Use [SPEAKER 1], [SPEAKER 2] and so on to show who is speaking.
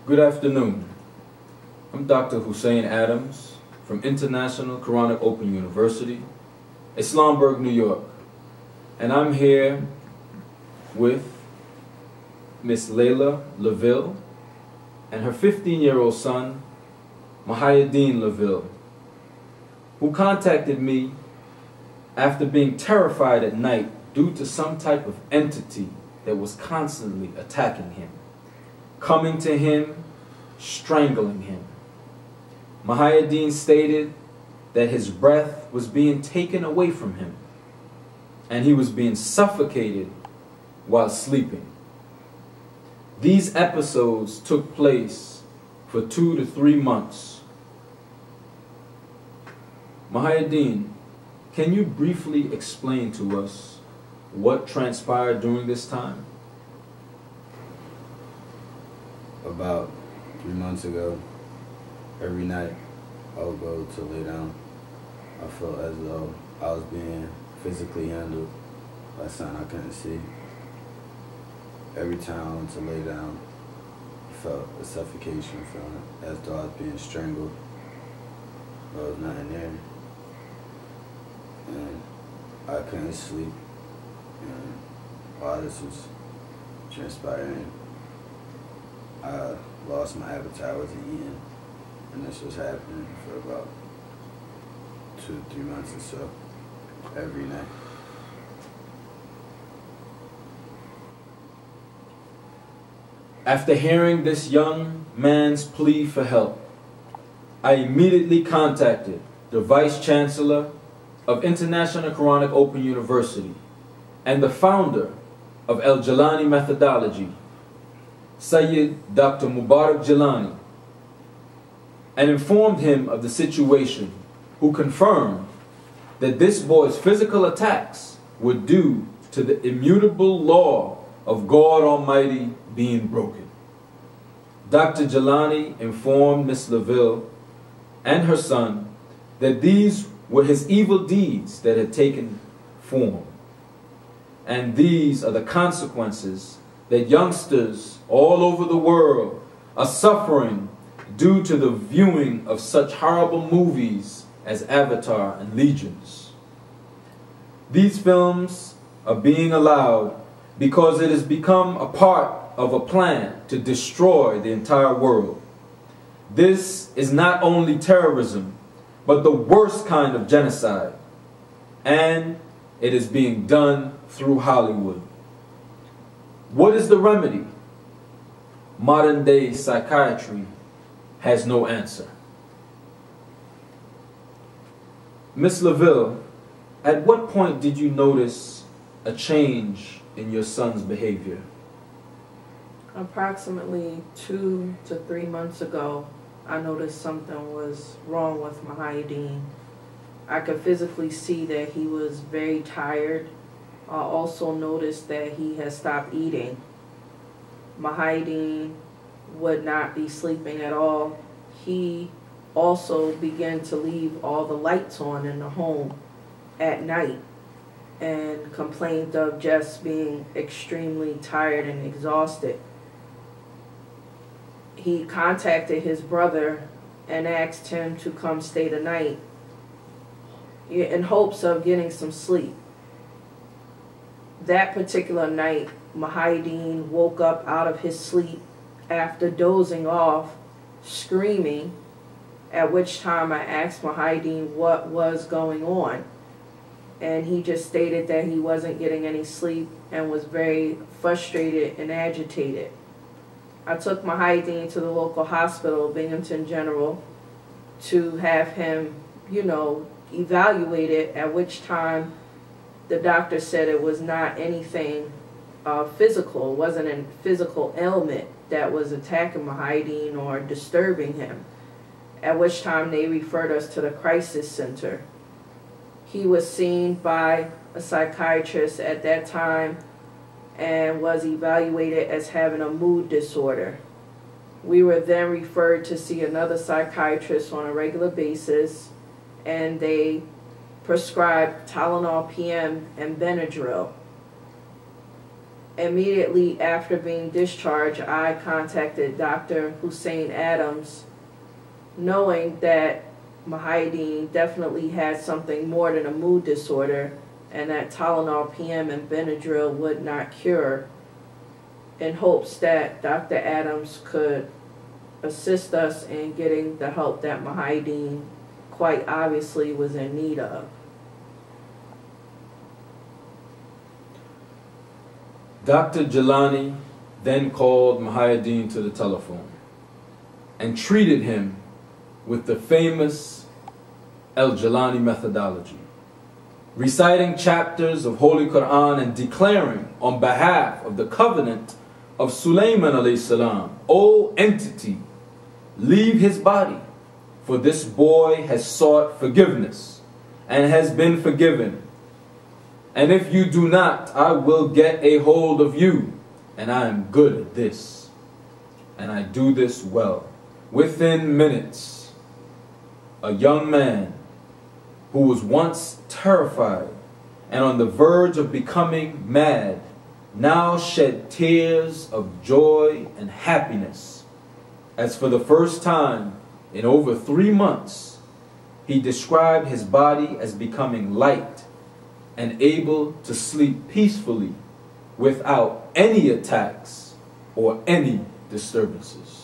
[SPEAKER 1] Good afternoon. I'm Dr. Hussein Adams from International Quranic Open University, Islamburg, New York. And I'm here with Miss Layla LaVille and her 15-year-old son, Mahiuddin LaVille, who contacted me after being terrified at night due to some type of entity that was constantly attacking him, coming to him, strangling him. Mahiuddin stated that his breath was being taken away from him and he was being suffocated while sleeping. These episodes took place for 2 to 3 months. Mahiuddin, can you briefly explain to us what transpired during this time?
[SPEAKER 2] About 3 months ago, every night I would go to lay down. I felt as though I was being physically handled by something I couldn't see. Every time I went to lay down, I felt a suffocation feeling, as though I was being strangled. There was nothing there. And I couldn't sleep. And while this was transpiring, I lost my appetite, I wasn't eating. And this was happening for about 2 to 3 months or so, every night.
[SPEAKER 1] After hearing this young man's plea for help, I immediately contacted the Vice Chancellor of International Quranic Open University and the founder of Al Jilani methodology, Sayyid Dr. Mubarak Jilani, and informed him of the situation, who confirmed that this boy's physical attacks were due to the immutable law of God Almighty being broken. Dr. Jilani informed Miss LaVille and her son that these were his evil deeds that had taken form. And these are the consequences that youngsters all over the world are suffering due to the viewing of such horrible movies as Avatar and Legions. These films are being allowed because it has become a part of a plan to destroy the entire world. This is not only terrorism, but the worst kind of genocide, and it is being done through Hollywood. What is the remedy? Modern day psychiatry has no answer. Miss LaVille, at what point did you notice a change in your son's behavior?
[SPEAKER 3] Approximately 2 to 3 months ago, I noticed something was wrong with Mahiuddin. I could physically see that he was very tired. I also noticed that he had stopped eating. Mahiuddin would not be sleeping at all. He also began to leave all the lights on in the home at night and complained of just being extremely tired and exhausted. He contacted his brother and asked him to come stay the night in hopes of getting some sleep. That particular night, Mahiuddin woke up out of his sleep after dozing off, screaming, at which time I asked Mahiuddin what was going on. And he just stated that he wasn't getting any sleep and was very frustrated and agitated. I took Mahiuddin to the local hospital, Binghamton General, to have him, evaluated, at which time the doctor said it was not anything physical. It wasn't a physical ailment that was attacking Mahiuddin or disturbing him, at which time they referred us to the crisis center. He was seen by a psychiatrist at that time and was evaluated as having a mood disorder. We were then referred to see another psychiatrist on a regular basis, and they prescribed Tylenol PM and Benadryl. Immediately after being discharged, I contacted Dr. Hussein Adams, knowing that Muhyiddin definitely had something more than a mood disorder and that Tylenol PM and Benadryl would not cure, in hopes that Dr. Adams could assist us in getting the help that Muhyiddin quite obviously was in need of.
[SPEAKER 1] Dr. Jelani then called Muhyiddin to the telephone and treated him with the famous El-Jelani methodology, reciting chapters of Holy Quran and declaring on behalf of the covenant of Sulaiman alayhi salam, "O entity, leave his body, for this boy has sought forgiveness and has been forgiven. And if you do not, I will get a hold of you, and I am good at this, and I do this well." Within minutes, a young man who was once terrified and on the verge of becoming mad now shed tears of joy and happiness, as for the first time in over 3 months, he described his body as becoming light and able to sleep peacefully without any attacks or any disturbances.